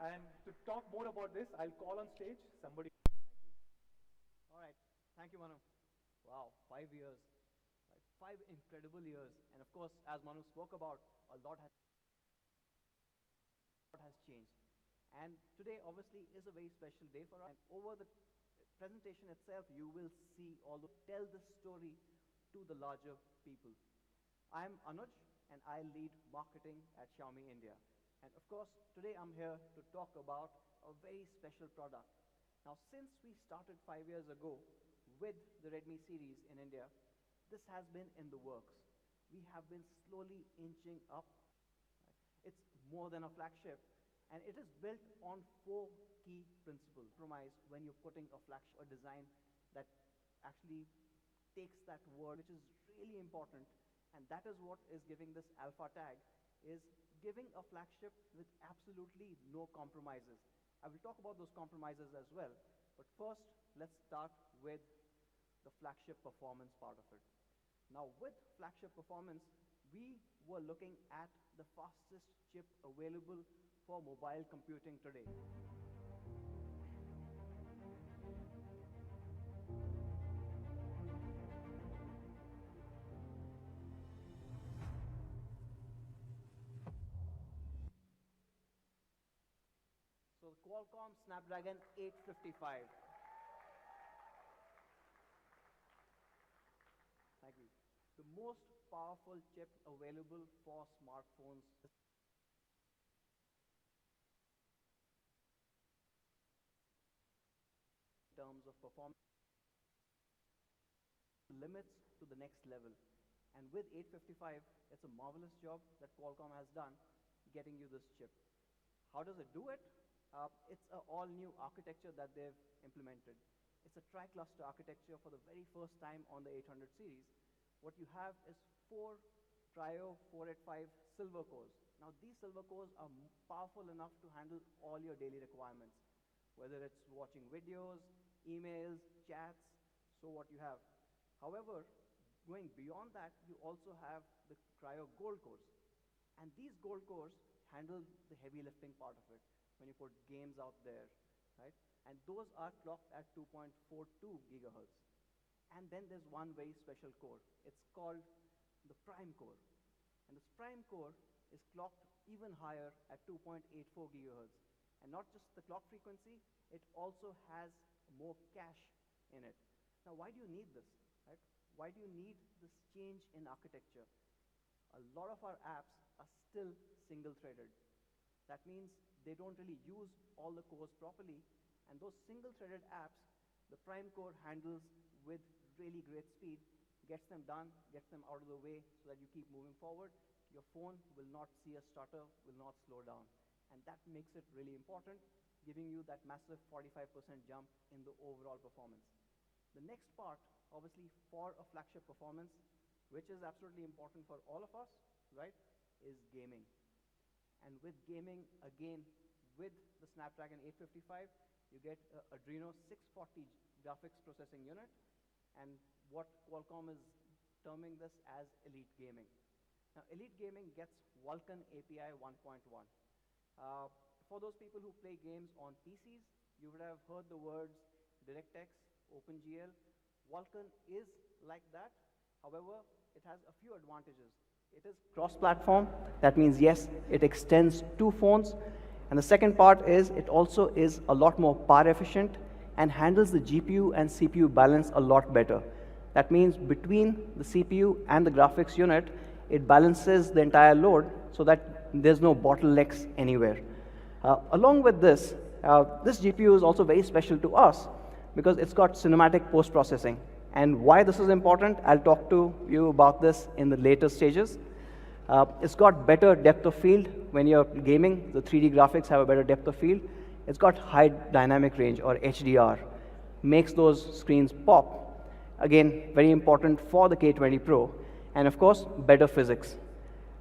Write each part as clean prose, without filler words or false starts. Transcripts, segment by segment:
And to talk more about this, I'll call on stage somebody. All right. Thank you, Manu. Wow, 5 years. Right? 5 incredible years. And of course, as Manu spoke about, a lot has changed. And today, obviously, is a very special day for us. And over the presentation itself, you will see all the tell the story to the larger people. I'm Anuj, and I lead marketing at Xiaomi India. And of course, today I'm here to talk about a very special product. Now, since we started 5 years ago with the Redmi series in India, this has been in the works. We have been slowly inching up. It's more than a flagship, and it is built on four key principles. Compromise when you're putting a flagship, a design that actually takes that word, which is really important, and that is what is giving this alpha tag, is giving a flagship with absolutely no compromises. I will talk about those compromises as well, but first, let's start with the flagship performance part of it. Now, with flagship performance, we were looking at the fastest chip available for mobile computing today. So the Qualcomm Snapdragon 855. Thank you. The most powerful chip available for smartphones in terms of performance, limits to the next level. And with 855, it's a marvelous job that Qualcomm has done getting you this chip. How does it do it? It's an all-new architecture that they've implemented. It's a tri-cluster architecture for the very first time on the 800 series. What you have is four Trio 485 silver cores. Now, these silver cores are powerful enough to handle all your daily requirements, whether it's watching videos, emails, chats, so what you have. However, going beyond that, you also have the Cryo Gold cores. And these gold cores handle the heavy lifting part of it when you put games out there, right? And those are clocked at 2.42 gigahertz. And then there's one very special core. It's called the Prime core. And this Prime core is clocked even higher at 2.84 gigahertz. And not just the clock frequency, it also has more cache in it. Now, why do you need this, right? Why do you need this change in architecture? A lot of our apps are still single-threaded. That means they don't really use all the cores properly, and those single-threaded apps, the Prime core handles with really great speed, gets them done, gets them out of the way so that you keep moving forward. Your phone will not see a stutter, will not slow down. And that makes it really important, giving you that massive 45% jump in the overall performance. The next part, obviously, for a flagship performance, which is absolutely important for all of us, right, is gaming. And with gaming, again, with the Snapdragon 855, you get Adreno 640 graphics processing unit, and what Qualcomm is terming this as elite gaming. Now, elite gaming gets Vulkan API 1.1. For those people who play games on PCs, you would have heard the words DirectX, OpenGL. Vulkan is like that. However, it has a few advantages. It is cross-platform. That means, yes, it extends to phones. And the second part is it also is a lot more power efficient and handles the GPU and CPU balance a lot better. That means between the CPU and the graphics unit, it balances the entire load so that there's no bottlenecks anywhere. Along with this, this GPU is also very special to us because it's got cinematic post-processing. And why this is important, I'll talk to you about this in the later stages. It's got better depth of field when you're gaming. The 3D graphics have a better depth of field. It's got high dynamic range, or HDR, makes those screens pop. Again, very important for the K20 Pro. And of course, better physics.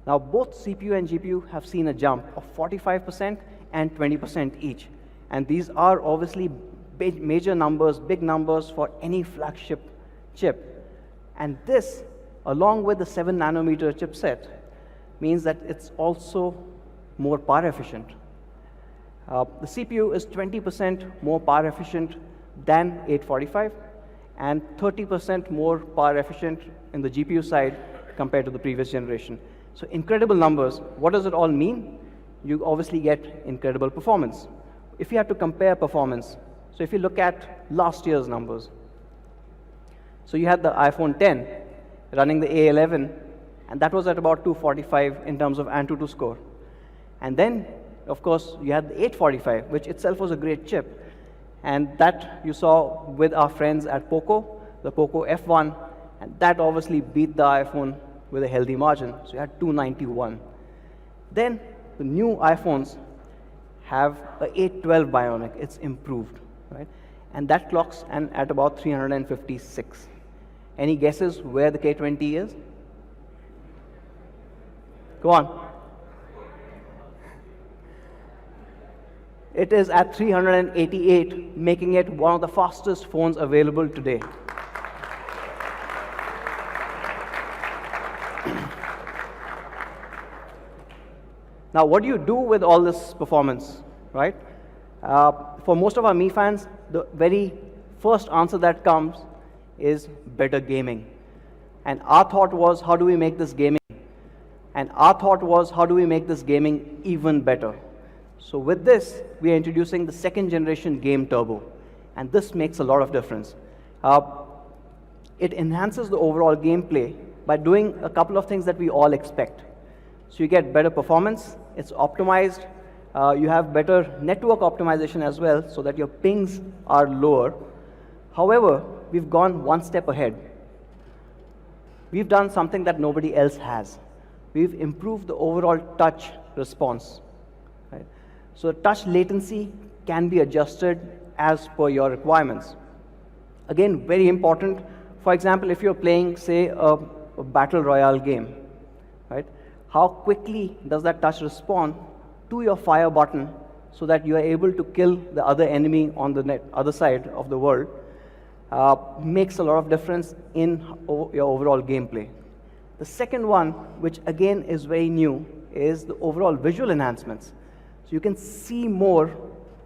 Now, both CPU and GPU have seen a jump of 45% and 20% each. And these are obviously major numbers, big numbers for any flagship chip. And this, along with the 7 nanometer chipset, means that it's also more power efficient. The CPU is 20% more power efficient than 845 and 30% more power efficient in the GPU side compared to the previous generation. So incredible numbers. What does it all mean? You obviously get incredible performance. If you have to compare performance, so if you look at last year's numbers, so you had the iPhone 10 running the A11, and that was at about 245 in terms of Antutu score. And then, of course, you had the 845, which itself was a great chip. And that you saw with our friends at Poco, the Poco F1, and that obviously beat the iPhone with a healthy margin. So you had 291. Then the new iPhones have a 812 Bionic. It's improved, right? And that clocks at about 356. Any guesses where the K20 is? Go on. It is at 388, making it one of the fastest phones available today. Now, what do you do with all this performance, right? For most of our Mi fans, the very first answer that comes is better gaming. And our thought was, how do we make this gaming? And our thought was, how do we make this gaming even better? So with this, we are introducing the second generation Game Turbo. And this makes a lot of difference. It enhances the overall gameplay by doing a couple of things that we all expect. So you get better performance, it's optimized, you have better network optimization as well, so that your pings are lower. However, we've gone one step ahead. We've done something that nobody else has. We've improved the overall touch response. Right? So touch latency can be adjusted as per your requirements. Again, very important. For example, if you're playing, say, a battle royale game, right? How quickly does that touch respond to your fire button so that you are able to kill the other enemy on the other side of the world? Makes a lot of difference in your overall gameplay. The second one, which again is very new, is the overall visual enhancements. So you can see more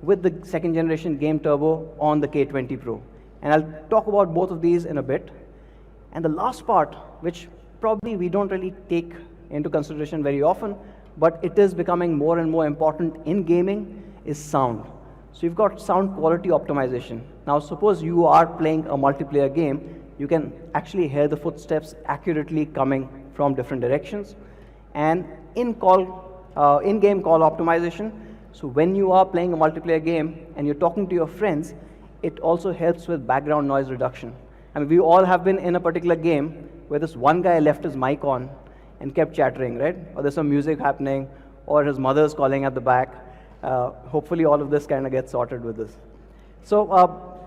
with the second generation Game Turbo on the K20 Pro. And I'll talk about both of these in a bit. And the last part, which probably we don't really take into consideration very often, but it is becoming more and more important in gaming, is sound. So you've got sound quality optimization. Now suppose you are playing a multiplayer game, you can actually hear the footsteps accurately coming from different directions. And in-game call optimization, so when you are playing a multiplayer game and you're talking to your friends, it also helps with background noise reduction. I mean, we all have been in a particular game where this one guy left his mic on and kept chattering, right? Or there's some music happening, or his mother's calling at the back. Hopefully all of this kind of gets sorted with this. So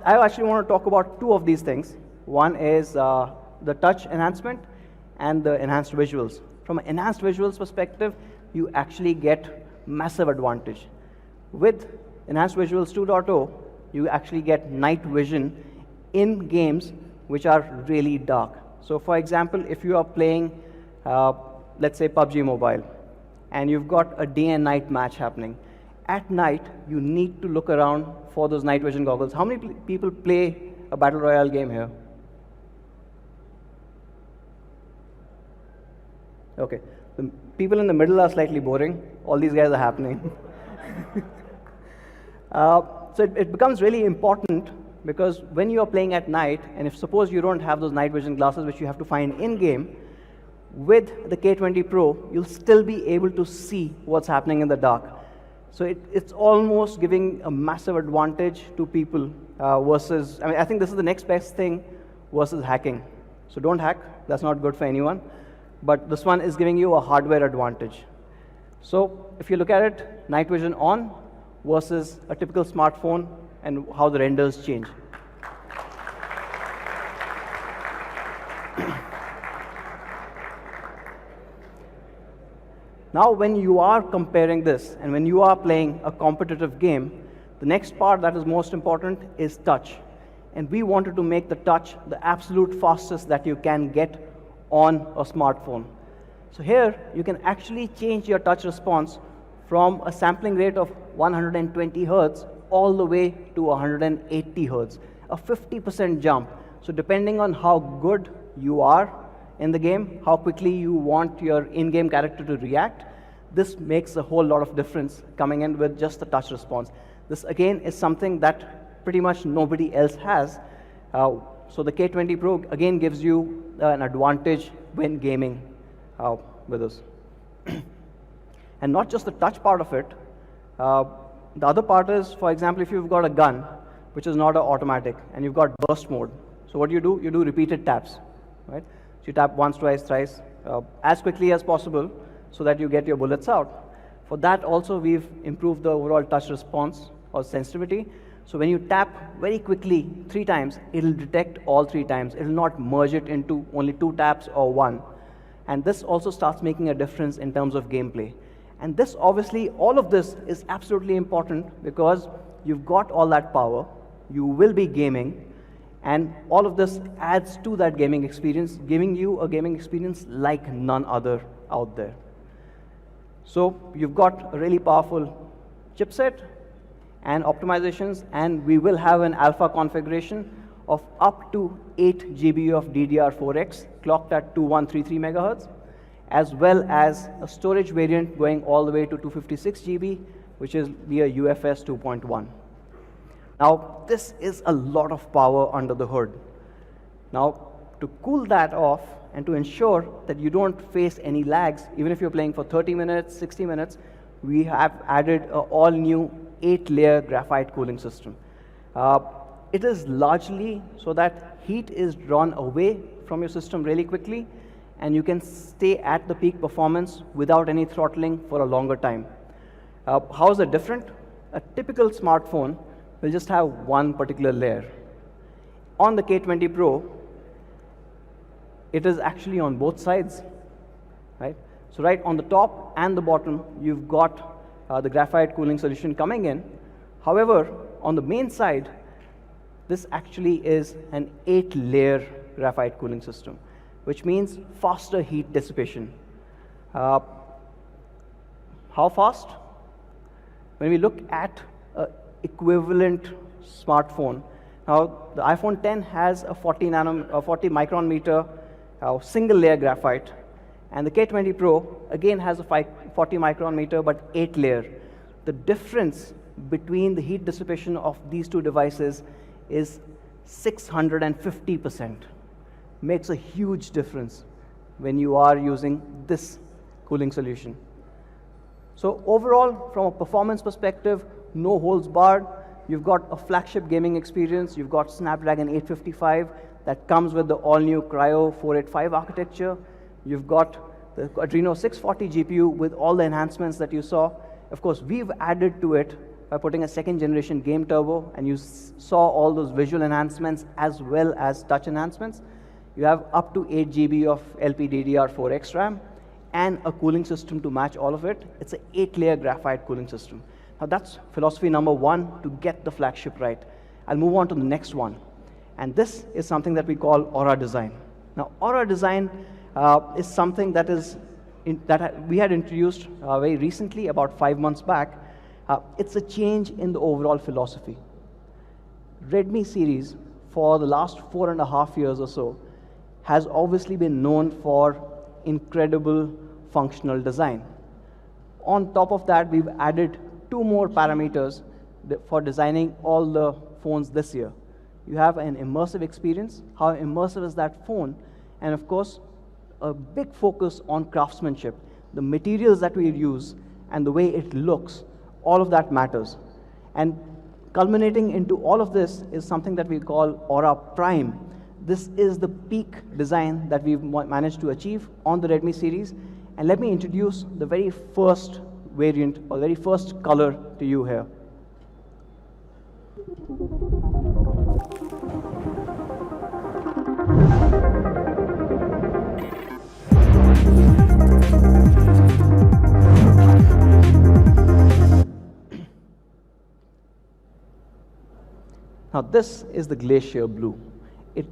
I actually want to talk about two of these things. One is the touch enhancement and the enhanced visuals. From an enhanced visuals perspective, you actually get massive advantage. With enhanced visuals 2.0, you actually get night vision in games which are really dark. So for example, if you are playing, let's say PUBG Mobile, and you've got a day and night match happening, at night, you need to look around for those night vision goggles. How many people play a battle royale game here? Okay, the people in the middle are slightly boring. All these guys are happening. So it becomes really important because when you are playing at night, and if suppose you don't have those night vision glasses, which you have to find in-game, with the K20 Pro, you'll still be able to see what's happening in the dark. So it's almost giving a massive advantage to people versus, I mean, I think this is the next best thing versus hacking. So don't hack, that's not good for anyone. But this one is giving you a hardware advantage. So if you look at it, night vision on versus a typical smartphone and how the renders change. Now, when you are comparing this and when you are playing a competitive game, the next part that is most important is touch. And we wanted to make the touch the absolute fastest that you can get on a smartphone. So here, you can actually change your touch response from a sampling rate of 120 hertz all the way to 180 hertz, a 50% jump. So depending on how good you are in the game, how quickly you want your in-game character to react, this makes a whole lot of difference coming in with just the touch response. This again is something that pretty much nobody else has. So the K20 Pro again gives you an advantage when gaming with this. And not just the touch part of it, the other part is, for example, if you've got a gun, which is not an automatic, and you've got burst mode. So what do? You do repeated taps, right? So you tap once, twice, thrice, as quickly as possible so that you get your bullets out. For that also, we've improved the overall touch response or sensitivity. So when you tap very quickly 3 times, it'll detect all 3 times. It'll not merge it into only 2 taps or 1. And this also starts making a difference in terms of gameplay. And this obviously, all of this is absolutely important because you've got all that power, you will be gaming, and all of this adds to that gaming experience, giving you a gaming experience like none other out there. So you've got a really powerful chipset and optimizations, and we will have an alpha configuration of up to 8 GB of DDR4X clocked at 2133 megahertz, as well as a storage variant going all the way to 256 GB, which is via UFS 2.1. Now, this is a lot of power under the hood. Now, to cool that off and to ensure that you don't face any lags, even if you're playing for 30 minutes, 60 minutes, we have added an all-new 8-layer graphite cooling system. It is largely so that heat is drawn away from your system really quickly, and you can stay at the peak performance without any throttling for a longer time. How is it different? A typical smartphone will just have one particular layer. On the K20 Pro, it is actually on both sides, right? So right on the top and the bottom, you've got the graphite cooling solution coming in. However, on the main side, this actually is an 8-layer graphite cooling system, which means faster heat dissipation. How fast? When we look at an equivalent smartphone, now the iPhone 10 has a 40 micron meter single layer graphite, and the K20 Pro again has a 40 micron meter but 8 layer. The difference between the heat dissipation of these two devices is 650%. Makes a huge difference when you are using this cooling solution. So overall, from a performance perspective, no holds barred. You've got a flagship gaming experience. You've got Snapdragon 855 that comes with the all-new Cryo 485 architecture. You've got the Adreno 640 GPU with all the enhancements that you saw. Of course, we've added to it by putting a 2nd generation game turbo, and you saw all those visual enhancements as well as touch enhancements. You have up to 8 GB of LPDDR4X RAM and a cooling system to match all of it. It's an 8-layer graphite cooling system. Now that's philosophy number 1 to get the flagship right. I'll move on to the next one. And this is something that we call Aura Design. Now Aura Design is something that we had introduced very recently, about 5 months back. It's a change in the overall philosophy. Redmi series, for the last 4.5 years or so, has obviously been known for incredible functional design. On top of that, we've added 2 more parameters for designing all the phones this year. You have an immersive experience. How immersive is that phone? And of course, a big focus on craftsmanship. The materials that we use and the way it looks, all of that matters. And culminating into all of this is something that we call Aura Prime. This is the peak design that we've managed to achieve on the Redmi series. And let me introduce the very first variant, or the very first color to you here. Now this is the Glacier Blue. It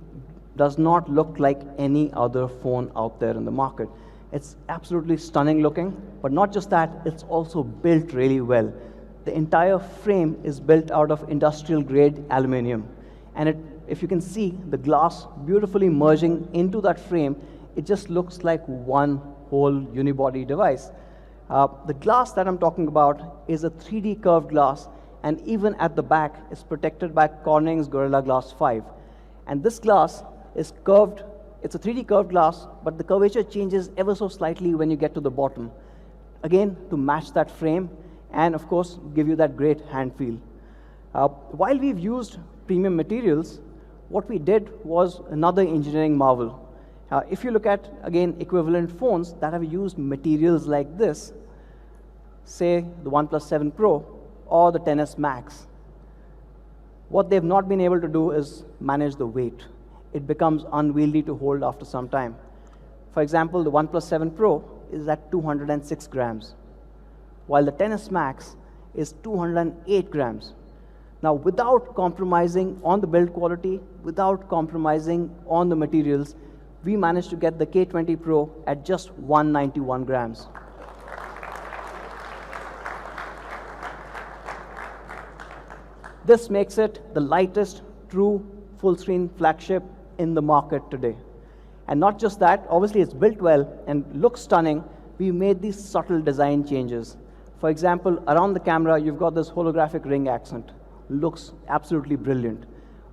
does not look like any other phone out there in the market. It's absolutely stunning looking, but not just that, it's also built really well. The entire frame is built out of industrial grade aluminum. And if you can see the glass beautifully merging into that frame, it just looks like one whole unibody device. The glass that I'm talking about is a 3D curved glass, and even at the back is protected by Corning's Gorilla Glass 5. And this glass is curved. It's a 3D curved glass, but the curvature changes ever so slightly when you get to the bottom. Again, to match that frame and, of course, give you that great hand feel. While we've used premium materials, what we did was another engineering marvel. If you look at, again, equivalent phones that have used materials like this, say the OnePlus 7 Pro or the XS Max, what they've not been able to do is manage the weight. It becomes unwieldy to hold after some time. For example, the OnePlus 7 Pro is at 206 grams, while the XS Max is 208 grams. Now, without compromising on the build quality, without compromising on the materials, we managed to get the K20 Pro at just 191 grams. This makes it the lightest true full-screen flagship in the market today. And not just that, obviously it's built well and looks stunning. We made these subtle design changes. For example, around the camera, you've got this holographic ring accent. Looks absolutely brilliant.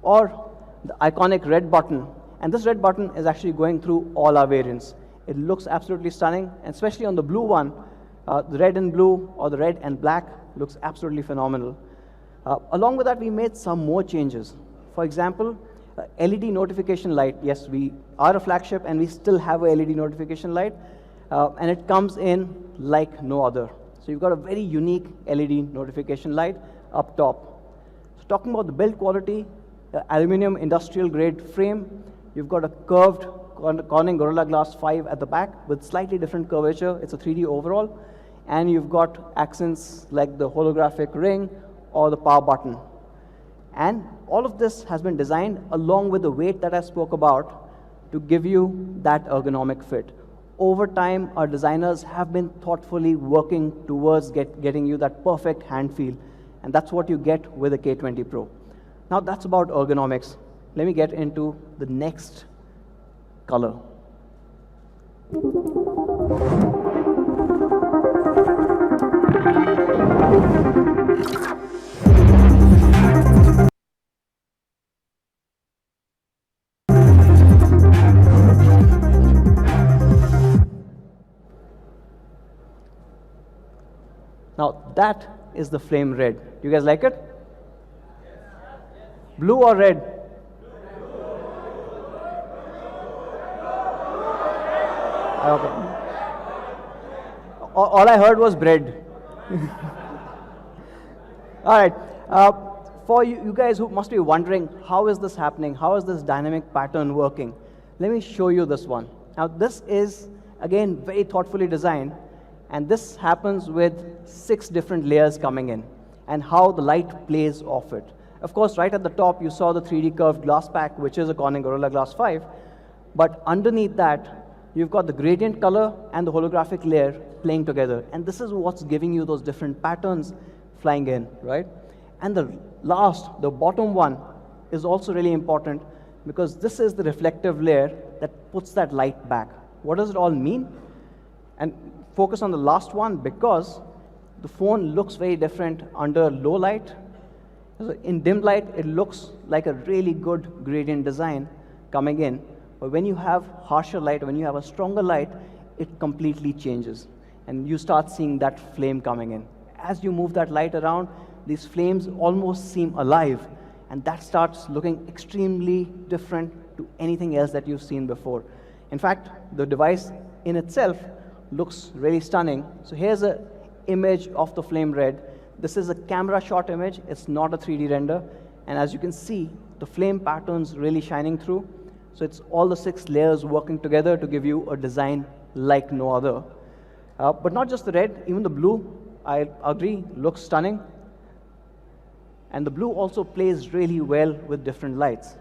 Or the iconic red button. And this red button is actually going through all our variants. It looks absolutely stunning, and especially on the blue one, the red and blue or the red and black looks absolutely phenomenal. Along with that, we made some more changes. For example, LED notification light. Yes, we are a flagship and we still have a LED notification light, and it comes in like no other. So you've got a very unique LED notification light up top. So talking about the build quality, aluminum industrial grade frame, you've got a curved Corning Gorilla Glass 5 at the back with slightly different curvature. It's a 3D overall, and you've got accents like the holographic ring or the power button. And all of this has been designed along with the weight that I spoke about to give you that ergonomic fit. Over time, our designers have been thoughtfully working towards getting you that perfect hand feel, and that's what you get with the K20 Pro. Now that's about ergonomics. Let me get into the next color. Now that is the flame red. Do you guys like it? Blue or red? Okay. All I heard was bread. All right. For you guys who must be wondering, how is this happening? How is this dynamic pattern working? Let me show you this one. Now, this is, again, very thoughtfully designed. And this happens with 6 different layers coming in and how the light plays off it. Of course, right at the top, you saw the 3D curved glass pack, which is a Corning Gorilla Glass 5. But underneath that, you've got the gradient color and the holographic layer playing together. And this is what's giving you those different patterns flying in, right? And the bottom one, is also really important because this is the reflective layer that puts that light back. What does it all mean? And focus on the last one because the phone looks very different under low light. So in dim light, it looks like a really good gradient design coming in. But when you have harsher light, when you have a stronger light, it completely changes. And you start seeing that flame coming in. As you move that light around, these flames almost seem alive. And that starts looking extremely different to anything else that you've seen before. In fact, the device in itself looks really stunning. So here's an image of the flame red. This is a camera shot image. It's not a 3D render. And as you can see, the flame pattern's really shining through. So it's all the 6 layers working together to give you a design like no other. But not just the red, even the blue, I agree, looks stunning. And the blue also plays really well with different lights.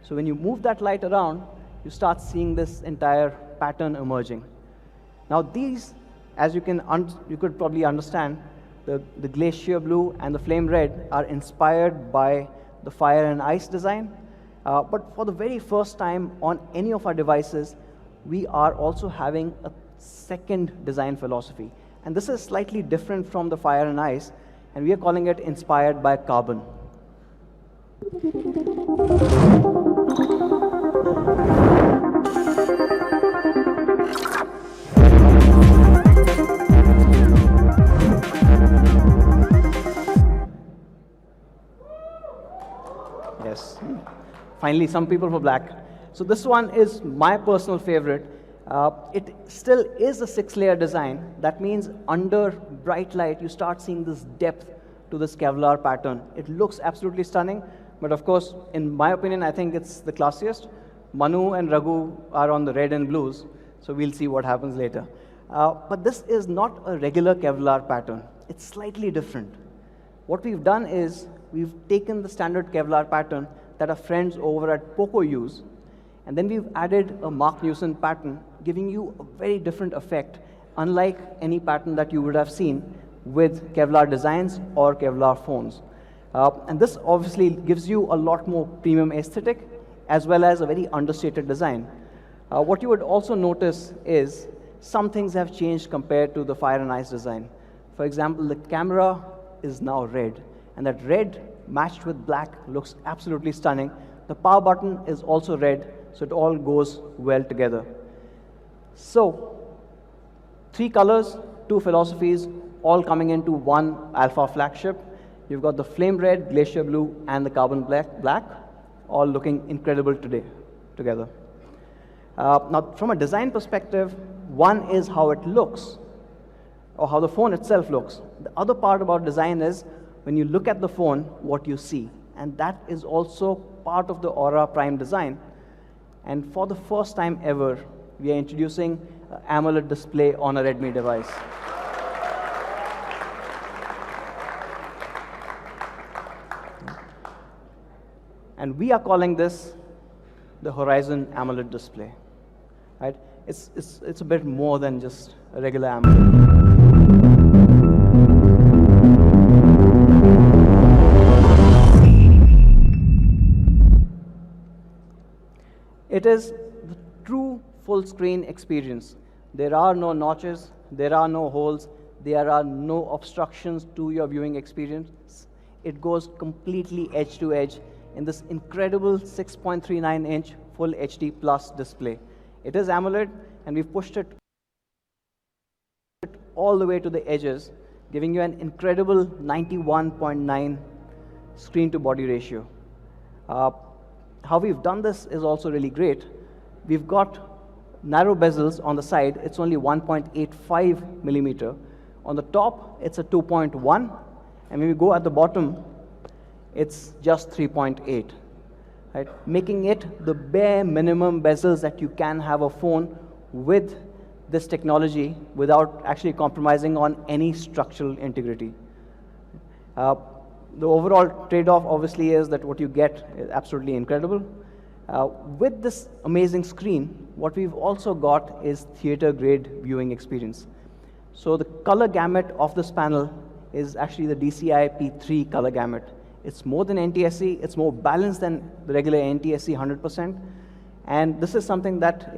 So when you move that light around, you start seeing this entire pattern emerging. Now these, as you could probably understand, the glacier blue and the flame red are inspired by the fire and ice design. But for the very first time on any of our devices, we are also having a second design philosophy. And this is slightly different from the fire and ice, and we are calling it inspired by carbon. Yes, finally some people for black. So this one is my personal favorite. It still is a 6-layer design. That means under bright light, you start seeing this depth to this Kevlar pattern. It looks absolutely stunning, but of course, in my opinion, I think it's the classiest. Manu and Raghu are on the red and blues, so we'll see what happens later. But this is not a regular Kevlar pattern. It's slightly different. What we've done is we've taken the standard Kevlar pattern that our friends over at Poco use, and then we've added a Mark Newson pattern, giving you a very different effect, unlike any pattern that you would have seen with Kevlar designs or Kevlar phones. And this obviously gives you a lot more premium aesthetic, as well as a very understated design. What you would also notice is some things have changed compared to the fire and ice design. For example, the camera is now red, and that red matched with black looks absolutely stunning. The power button is also red, so it all goes well together. So, 3 colors, 2 philosophies, all coming into one alpha flagship. You've got the flame red, glacier blue, and the carbon black, all looking incredible together. Now, from a design perspective, one is how it looks, or how the phone itself looks. The other part about design is when you look at the phone, what you see. And that is also part of the Aura Prime design. And for the first time ever, we are introducing an AMOLED display on a Redmi device. And we are calling this the Horizon AMOLED display. Right? It's a bit more than just a regular AMOLED. It is the true full screen experience. There are no notches, there are no holes, there are no obstructions to your viewing experience. It goes completely edge to edge in this incredible 6.39-inch full HD plus display. It is AMOLED, and we've pushed it all the way to the edges, giving you an incredible 91.9 screen to body ratio. How we've done this is also really great. We've got narrow bezels on the side. It's only 1.85 millimeter. On the top, it's a 2.1. And when we go at the bottom, it's just 3.8. Right? Making it the bare minimum bezels that you can have a phone with this technology without actually compromising on any structural integrity. The overall trade-off obviously is that what you get is absolutely incredible. With this amazing screen, what we've also got is theater-grade viewing experience. So the color gamut of this panel is actually the DCI P3 color gamut. It's more than NTSC, it's more balanced than the regular NTSC 100%. And this is something that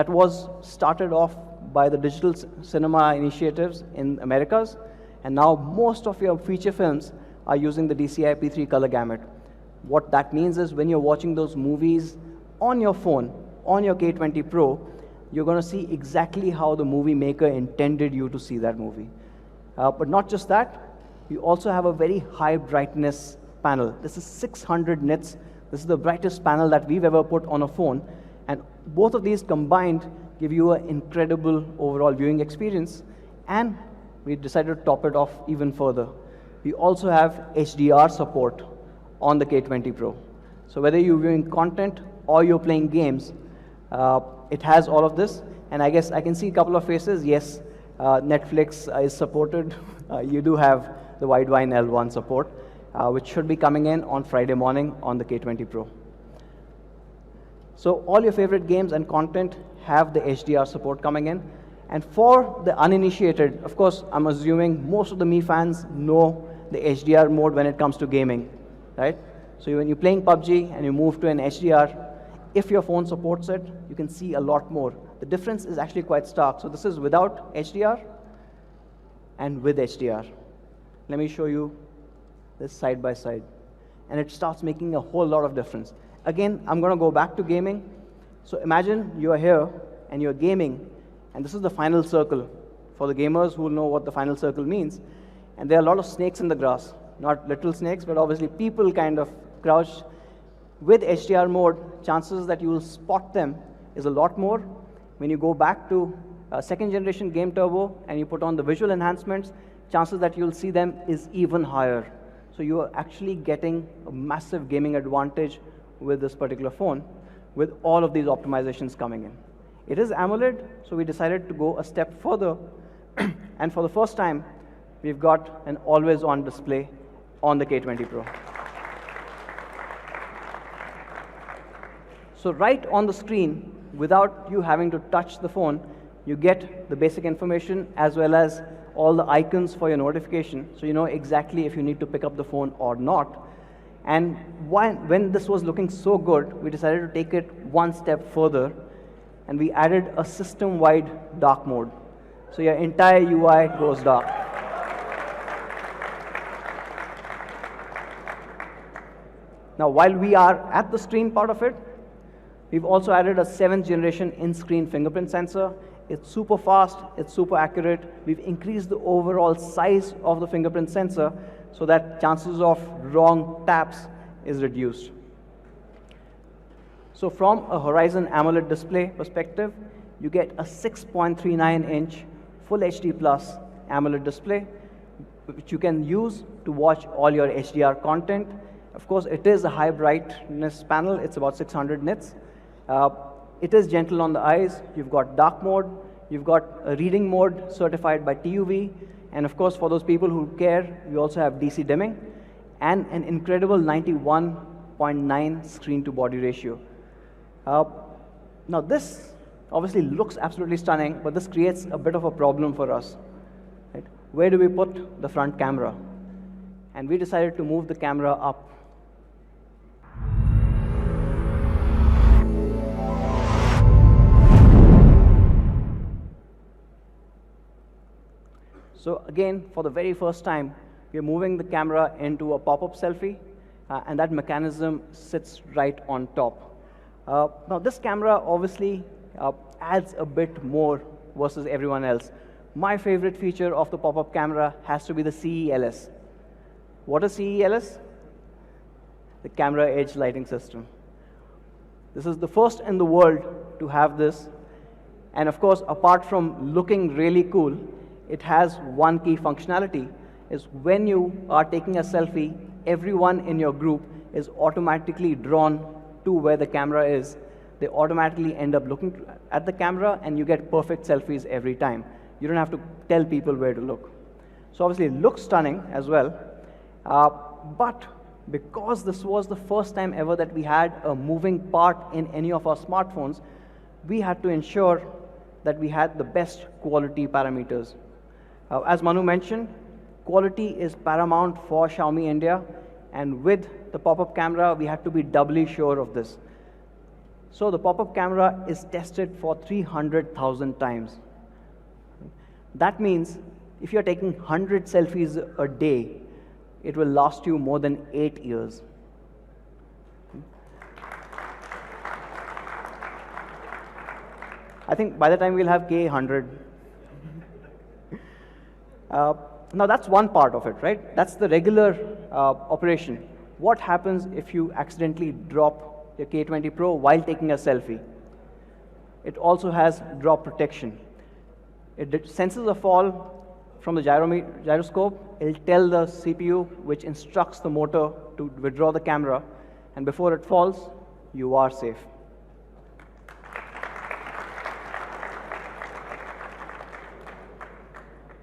was started off by the digital cinema initiatives in Americas. And now most of your feature films are using the DCI P3 color gamut. What that means is when you're watching those movies on your phone, on your K20 Pro, you're going to see exactly how the movie maker intended you to see that movie. But not just that, you also have a very high brightness panel. This is 600 nits. This is the brightest panel that we've ever put on a phone. And both of these combined give you an incredible overall viewing experience. And we decided to top it off even further. We also have HDR support on the K20 Pro. So whether you're viewing content or you're playing games, it has all of this. And I guess I can see a couple of faces. Yes, Netflix is supported. You do have the Widevine L1 support, which should be coming in on Friday morning on the K20 Pro. So all your favorite games and content have the HDR support coming in. And for the uninitiated, of course, I'm assuming most of the Mi fans know the HDR mode when it comes to gaming, right? So when you're playing PUBG and you move to an HDR, if your phone supports it, you can see a lot more. The difference is actually quite stark. So this is without HDR and with HDR. Let me show you this side by side. And it starts making a whole lot of difference. Again, I'm going to go back to gaming. So imagine you're here and you're gaming, and this is the final circle. For the gamers who know what the final circle means, and there are a lot of snakes in the grass. Not literal snakes, but obviously people kind of crouched. With HDR mode, chances that you will spot them is a lot more. When you go back to second generation Game Turbo and you put on the visual enhancements, chances that you'll see them is even higher. So you are actually getting a massive gaming advantage with this particular phone, with all of these optimizations coming in. It is AMOLED, so we decided to go a step further. And for the first time, we've got an always-on display on the K20 Pro. So right on the screen, without you having to touch the phone, you get the basic information as well as all the icons for your notification, so you know exactly if you need to pick up the phone or not. And when this was looking so good, we decided to take it one step further, and we added a system-wide dark mode. So your entire UI goes dark. Now, while we are at the screen part of it, we've also added a 7th generation in-screen fingerprint sensor. It's super fast, it's super accurate. We've increased the overall size of the fingerprint sensor so that chances of wrong taps is reduced. So from a Horizon AMOLED display perspective, you get a 6.39-inch Full HD Plus AMOLED display, which you can use to watch all your HDR content. Of course, it is a high brightness panel. It's about 600 nits. It is gentle on the eyes. You've got dark mode. You've got a reading mode certified by TUV. And of course, for those people who care, we also have DC dimming and an incredible 91.9 screen-to-body ratio. Now, this obviously looks absolutely stunning, but this creates a bit of a problem for us. Right? Where do we put the front camera? And we decided to move the camera up. So again, for the very first time, we are moving the camera into a pop-up selfie, and that mechanism sits right on top. Now, this camera obviously adds a bit more versus everyone else. My favorite feature of the pop-up camera has to be the CELS. What is CELS? The camera edge lighting system. This is the first in the world to have this. And of course, apart from looking really cool, it has one key functionality, is when you are taking a selfie, everyone in your group is automatically drawn to where the camera is. They automatically end up looking at the camera, and you get perfect selfies every time. You don't have to tell people where to look. So obviously, it looks stunning as well. But because this was the first time ever that we had a moving part in any of our smartphones, we had to ensure that we had the best quality parameters. As Manu mentioned, quality is paramount for Xiaomi India, and with the pop-up camera, we had to be doubly sure of this. So the pop-up camera is tested for 300,000 times. That means if you're taking 100 selfies a day, it will last you more than 8 years. I think by the time we'll have K100. Now that's one part of it, right? That's the regular operation. What happens if you accidentally drop your K20 Pro while taking a selfie? It also has drop protection. It senses a fall from the gyroscope. It'll tell the CPU, which instructs the motor to withdraw the camera, and before it falls, you are safe.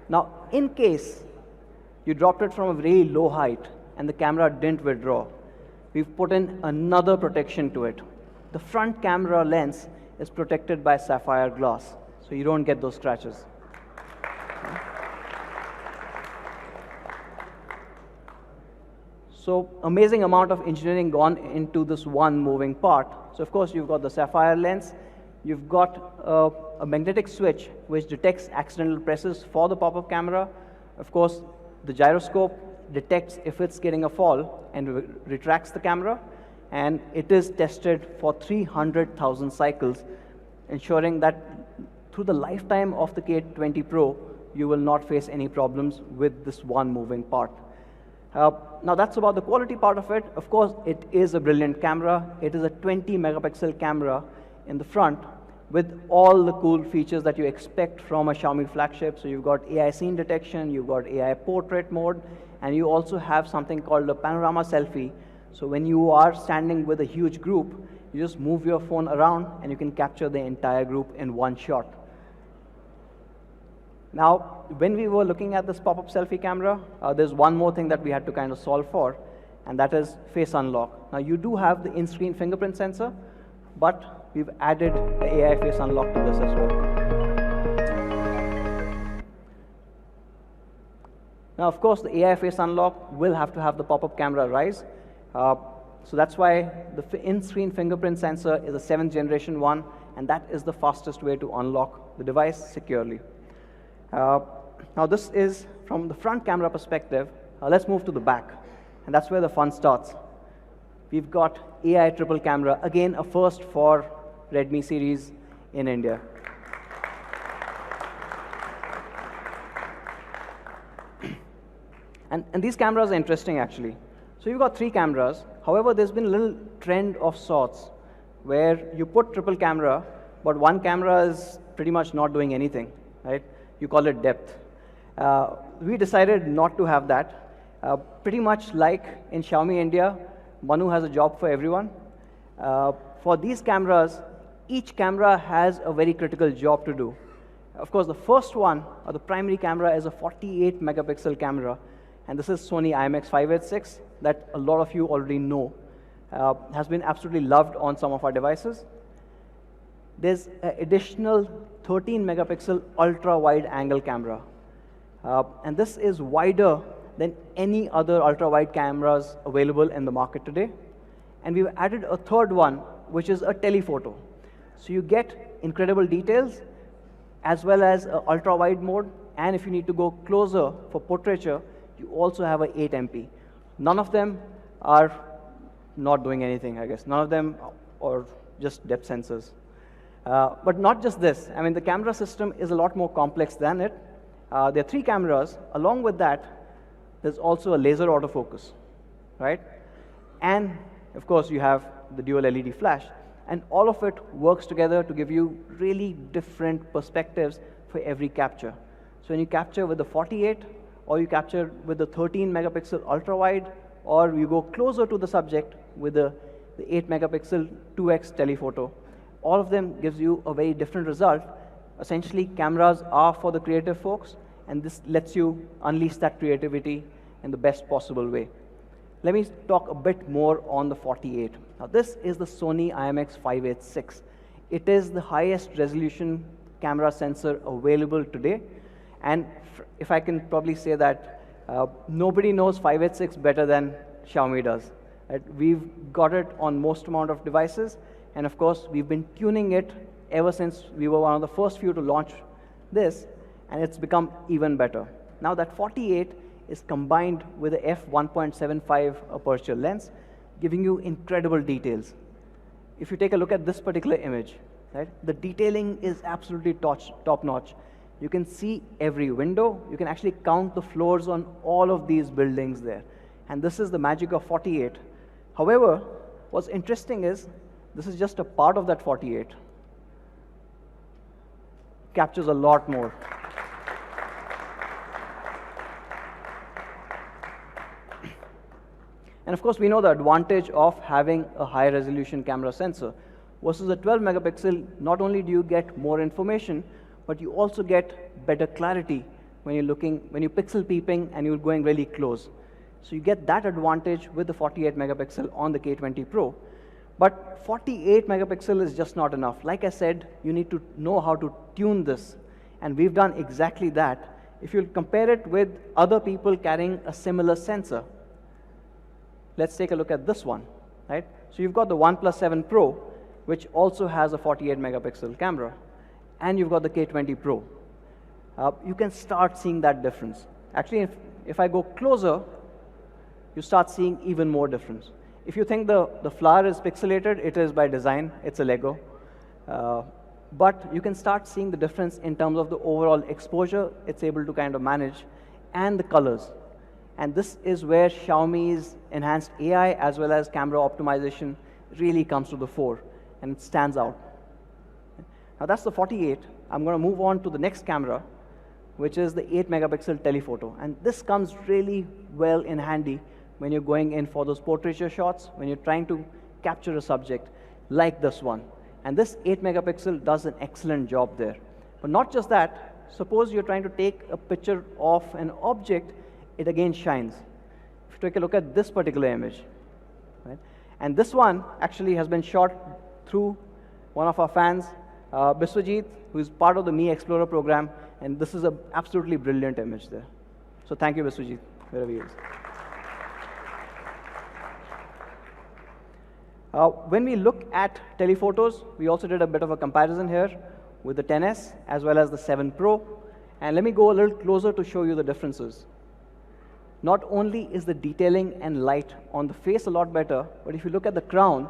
Now, in case you dropped it from a very low height and the camera didn't withdraw, we've put in another protection to it. The front camera lens is protected by sapphire glass. so you don't get those scratches. So amazing amount of engineering gone into this one moving part. So of course you've got the sapphire lens, you've got a magnetic switch which detects accidental presses for the pop-up camera. Of course the gyroscope detects if it's getting a fall and retracts the camera, and it is tested for 300,000 cycles, ensuring that through the lifetime of the K20 Pro you will not face any problems with this one moving part. Now that's about the quality part of it. Of course, it is a brilliant camera. It is a 20 megapixel camera in the front with all the cool features that you expect from a Xiaomi flagship. So you've got AI scene detection, you've got AI portrait mode, and you also have something called a panorama selfie. So when you are standing with a huge group, you just move your phone around and you can capture the entire group in one shot. Now, when we were looking at this pop-up selfie camera, there's one more thing that we had to kind of solve for, and that is face unlock. Now, you do have the in-screen fingerprint sensor, but we've added the AI face unlock to this as well. Now, of course, the AI face unlock will have to have the pop-up camera rise. So that's why the in-screen fingerprint sensor is a 7th generation one, and that is the fastest way to unlock the device securely. Now this is from the front camera perspective. Let's move to the back, and that's where the fun starts. We've got AI triple camera, again a first for Redmi series in India. And these cameras are interesting actually. So you've got 3 cameras. However, there's been a little trend of sorts where you put triple camera, but one camera is pretty much not doing anything, right? You call it depth. We decided not to have that. Pretty much like in Xiaomi India, Manu has a job for everyone. For these cameras, each camera has a very critical job to do. Of course, the first one, or the primary camera, is a 48 megapixel camera, and this is Sony IMX586 that a lot of you already know. Has been absolutely loved on some of our devices. There's an additional 13 megapixel ultra wide angle camera. And this is wider than any other ultra wide cameras available in the market today. And we've added a third one, which is a telephoto. So you get incredible details as well as an ultra wide mode. And if you need to go closer for portraiture, you also have an 8 MP. None of them are not doing anything, I guess. None of them are just depth sensors. But not just this. I mean, the camera system is a lot more complex than it. There are 3 cameras. Along with that, there's also a laser autofocus, right? And, of course, you have the dual LED flash. And all of it works together to give you really different perspectives for every capture. So when you capture with the 48, or you capture with the 13 megapixel ultra wide, or you go closer to the subject with the 8 megapixel 2x telephoto, all of them gives you a very different result. Essentially, cameras are for the creative folks, and this lets you unleash that creativity in the best possible way. Let me talk a bit more on the 48. Now, this is the Sony IMX586. It is the highest resolution camera sensor available today, and if I can probably say that, nobody knows 586 better than Xiaomi does. Right? We've got it on most amount of devices, and of course, we've been tuning it ever since we were one of the first few to launch this, and it's become even better. Now that 48 is combined with a f1.75 aperture lens, giving you incredible details. If you take a look at this particular image, right, the detailing is absolutely top-notch. You can see every window. You can actually count the floors on all of these buildings there. And this is the magic of 48. However, what's interesting is this is just a part of that 48. Captures a lot more. And of course, we know the advantage of having a high resolution camera sensor. Versus a 12 megapixel, not only do you get more information, but you also get better clarity when you're pixel peeping and you're going really close. So you get that advantage with the 48 megapixel on the K20 Pro. But 48 megapixel is just not enough. Like I said, you need to know how to tune this. And we've done exactly that. If you'll compare it with other people carrying a similar sensor, let's take a look at this one, right? So you've got the OnePlus 7 Pro, which also has a 48 megapixel camera, and you've got the K20 Pro. You can start seeing that difference. Actually, if I go closer, you start seeing even more difference. If you think the flower is pixelated, it is by design, it's a Lego. But you can start seeing the difference in terms of the overall exposure it's able to kind of manage, and the colors. And this is where Xiaomi's enhanced AI as well as camera optimization really comes to the fore, and it stands out. Now that's the 48. I'm going to move on to the next camera, which is the 8 megapixel telephoto. And this comes really well in handy when you're going in for those portraiture shots, when you're trying to capture a subject like this one. And this 8 megapixel does an excellent job there. But not just that, suppose you're trying to take a picture of an object, it again shines. If you take a look at this particular image, right? And this one actually has been shot through one of our fans, Biswajit, who is part of the Mi Explorer program, and this is an absolutely brilliant image there. So thank you, Biswajit, wherever he is. When we look at telephotos, we also did a bit of a comparison here with the 10S as well as the 7 Pro. And let me go a little closer to show you the differences. Not only is the detailing and light on the face a lot better, but if you look at the crown,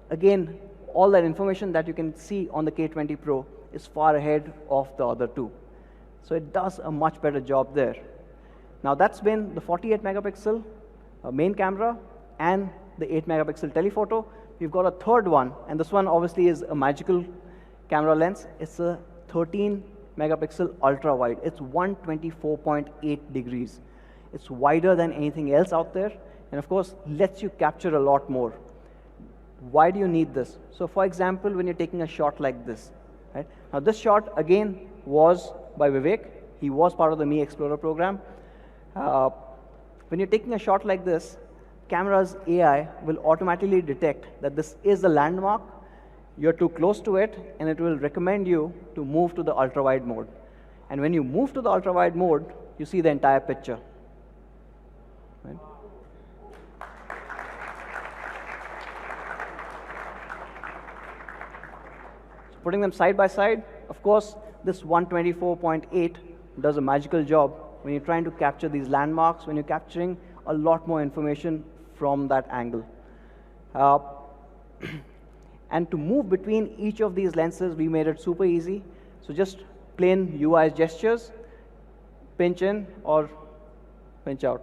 again, all that information that you can see on the K20 Pro is far ahead of the other two. So it does a much better job there. Now that's been the 48 megapixel main camera and the 8 megapixel telephoto. We've got a third one, and this one obviously is a magical camera lens. It's a 13 megapixel ultra wide. It's 124.8 degrees. It's wider than anything else out there, and of course lets you capture a lot more. Why do you need this? So for example, when you're taking a shot like this, right? Now this shot again was by Vivek. He was part of the Mi Explorer program. When you're taking a shot like this, camera's AI will automatically detect that this is a landmark, you're too close to it, and it will recommend you to move to the ultra-wide mode. And when you move to the ultra-wide mode, you see the entire picture. Right? So putting them side by side, of course, this 124.8 does a magical job when you're trying to capture these landmarks, when you're capturing a lot more information from that angle. And to move between each of these lenses, we made it super easy. So just plain UI gestures, pinch in or pinch out.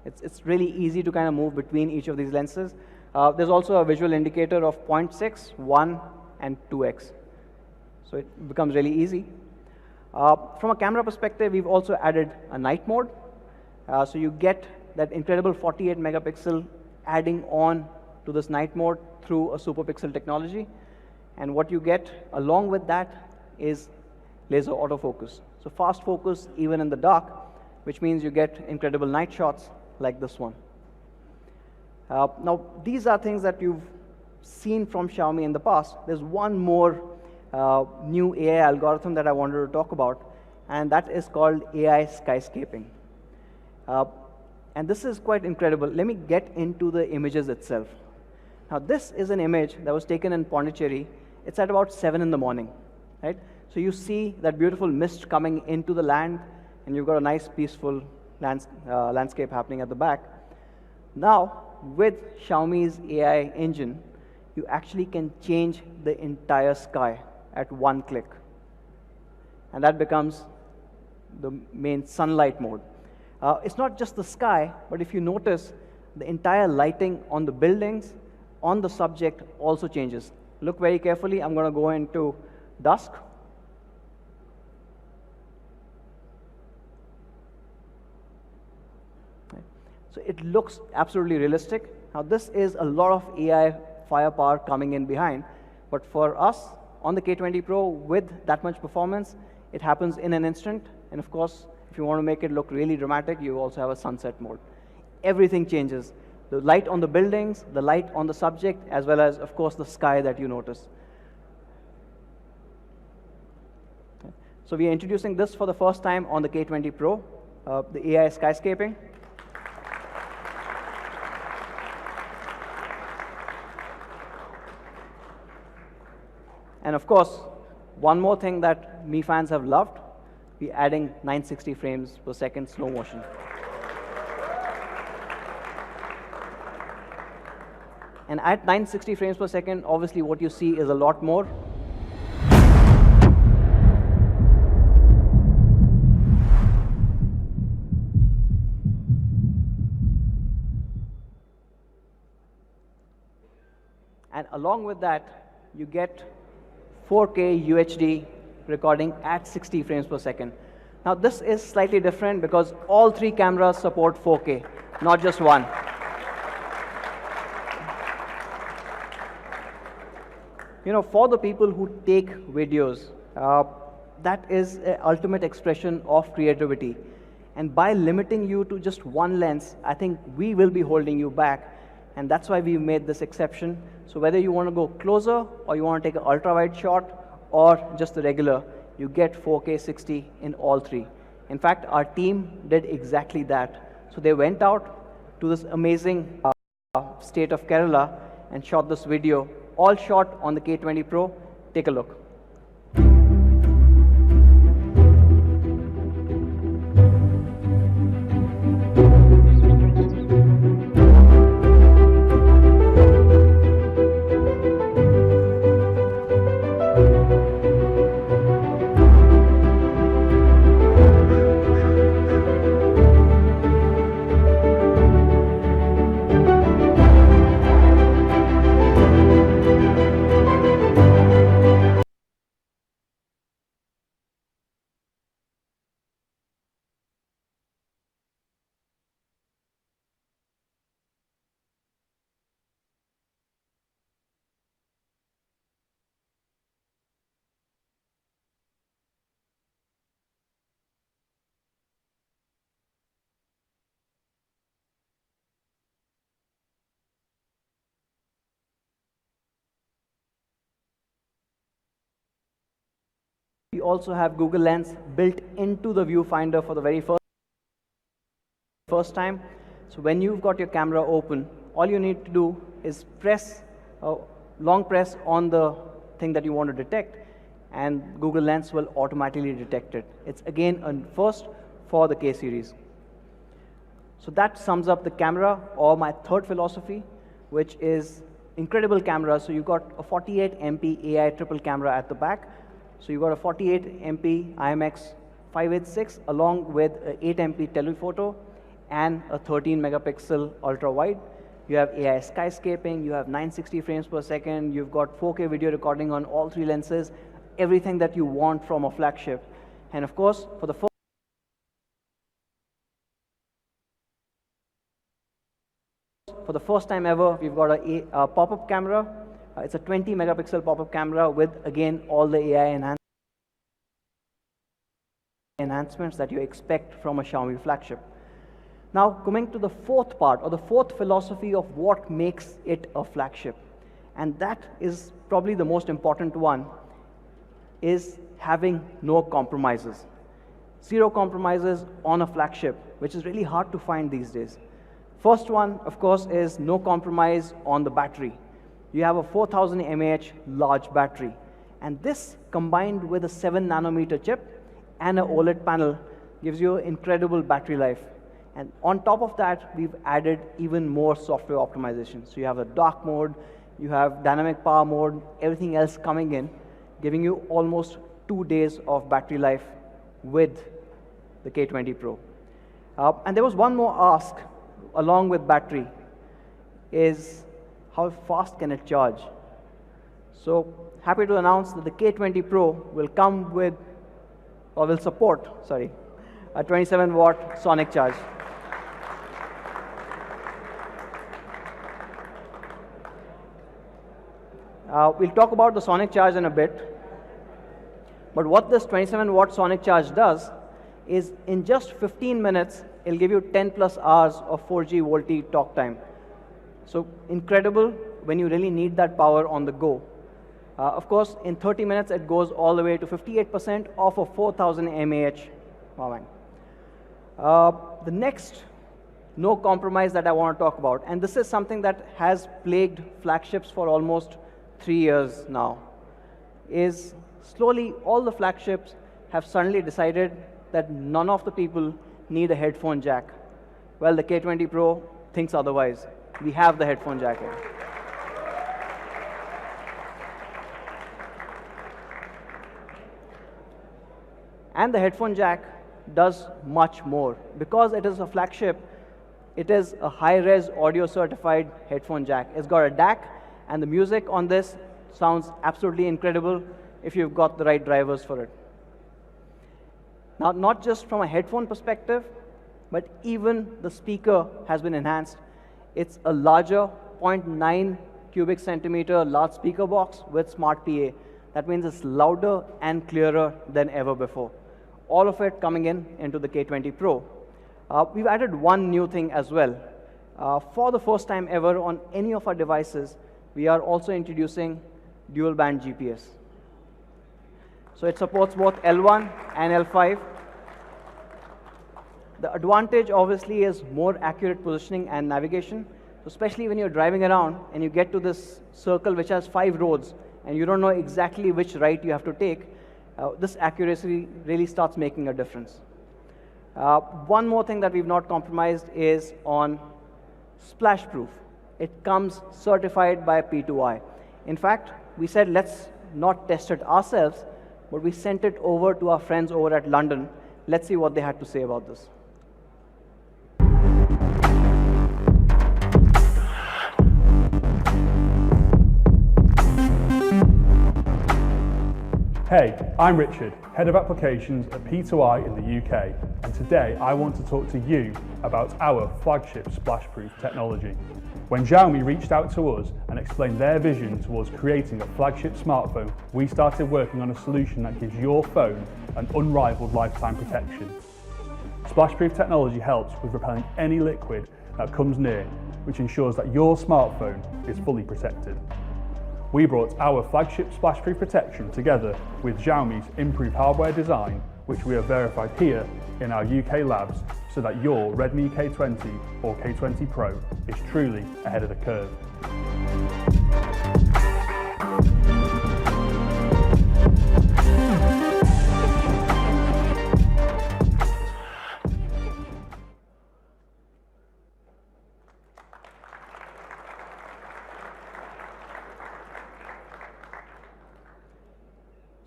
It's really easy to kind of move between each of these lenses. There's also a visual indicator of 0.6, 1, and 2x. So it becomes really easy. From a camera perspective, we've also added a night mode. So you get that incredible 48 megapixel adding on to this night mode through a super pixel technology. And what you get along with that is laser autofocus. So fast focus even in the dark, which means you get incredible night shots like this one. Now, these are things that you've seen from Xiaomi in the past. There's one more new AI algorithm that I wanted to talk about, and that is called AI skyscaping. And this is quite incredible. Let me get into the images itself. Now, this is an image that was taken in Pondicherry. It's at about 7 in the morning, right? So you see that beautiful mist coming into the land, and you've got a nice, peaceful landscape happening at the back. Now, with Xiaomi's AI engine, you actually can change the entire sky at one click. And that becomes the main sunlight mode. It's not just the sky, but if you notice, the entire lighting on the buildings, on the subject also changes. Look very carefully. I'm going to go into dusk. So it looks absolutely realistic. Now, this is a lot of AI firepower coming in behind. But for us, on the K20 Pro, with that much performance, it happens in an instant. And of course, if you want to make it look really dramatic, you also have a sunset mode. Everything changes. The light on the buildings, the light on the subject, as well as, of course, the sky that you notice. So we are introducing this for the first time on the K20 Pro, the AI skyscaping. And of course, one more thing that Mi fans have loved, we're adding 960 frames per second slow motion. And at 960 frames per second, obviously what you see is a lot more. And along with that, you get 4K UHD recording at 60 frames per second. Now this is slightly different because all three cameras support 4K, not just one. You know, for the people who take videos, that is an ultimate expression of creativity. And by limiting you to just one lens, I think we will be holding you back. And that's why we made this exception. So whether you want to go closer or you want to take an ultra-wide shot or just the regular, you get 4K 60 in all three. In fact, our team did exactly that. So they went out to this amazing state of Kerala and shot this video, all shot on the K20 Pro. Take a look. We also have Google Lens built into the viewfinder for the very first time. So when you've got your camera open, all you need to do is press, long press on the thing that you want to detect, and Google Lens will automatically detect it. It's again a first for the K series. So that sums up the camera, or my third philosophy, which is incredible camera. So you've got a 48 MP AI triple camera at the back. So you've got a 48 MP IMX 586 along with an 8 MP telephoto and a 13 megapixel ultra wide. You have AI skyscaping, you have 960 frames per second, you've got 4K video recording on all three lenses, everything that you want from a flagship. And of course, for the first time ever, we've got a pop-up camera. It's a 20 megapixel pop-up camera with, again, all the AI enhancements that you expect from a Xiaomi flagship. Now, coming to the fourth part, or the fourth philosophy of what makes it a flagship, and that is probably the most important one, is having no compromises. Zero compromises on a flagship, which is really hard to find these days. First one, of course, is no compromise on the battery. You have a 4000 mAh large battery, and this combined with a 7 nanometer chip and an OLED panel gives you incredible battery life. And on top of that, we've added even more software optimization. So you have a dark mode, you have dynamic power mode, everything else coming in, giving you almost 2 days of battery life with the K20 Pro. And there was one more ask along with battery, is how fast can it charge? So happy to announce that the K20 Pro will come with, or will support, sorry, a 27 watt sonic charge. We'll talk about the sonic charge in a bit. But what this 27 watt sonic charge does is in just 15 minutes, it'll give you 10 plus hours of 4G VoLTE talk time. So incredible when you really need that power on the go. Of course, in 30 minutes, it goes all the way to 58% of a 4000 mAh power bank. The next no compromise that I want to talk about, and this is something that has plagued flagships for almost 3 years now, is slowly all the flagships have suddenly decided that none of the people need a headphone jack. Well, the K20 Pro thinks otherwise. We have the headphone jack here. And the headphone jack does much more. Because it is a flagship, it is a high-res audio certified headphone jack. It's got a DAC, and the music on this sounds absolutely incredible if you've got the right drivers for it. Now, not just from a headphone perspective, but even the speaker has been enhanced. It's a larger 0.9 cubic centimeter large speaker box with smart PA. That means it's louder and clearer than ever before. All of it coming into the K20 Pro. We've added one new thing as well. For the first time ever on any of our devices, we are also introducing dual band GPS. So it supports both L1 and L5. The advantage obviously is more accurate positioning and navigation, so especially when you're driving around and you get to this circle which has 5 roads and you don't know exactly which right you have to take, this accuracy really starts making a difference. One more thing that we've not compromised is on splash proof. It comes certified by P2I. In fact, we said let's not test it ourselves, but we sent it over to our friends over at London. Let's see what they had to say about this. Hey, I'm Richard, Head of Applications at P2I in the UK, and today I want to talk to you about our flagship splash-proof technology. When Xiaomi reached out to us and explained their vision towards creating a flagship smartphone, we started working on a solution that gives your phone an unrivaled lifetime protection. Splash-proof technology helps with repelling any liquid that comes near, which ensures that your smartphone is fully protected. We brought our flagship splash-proof protection together with Xiaomi's improved hardware design, which we have verified here in our UK labs, so that your Redmi K20 or K20 Pro is truly ahead of the curve.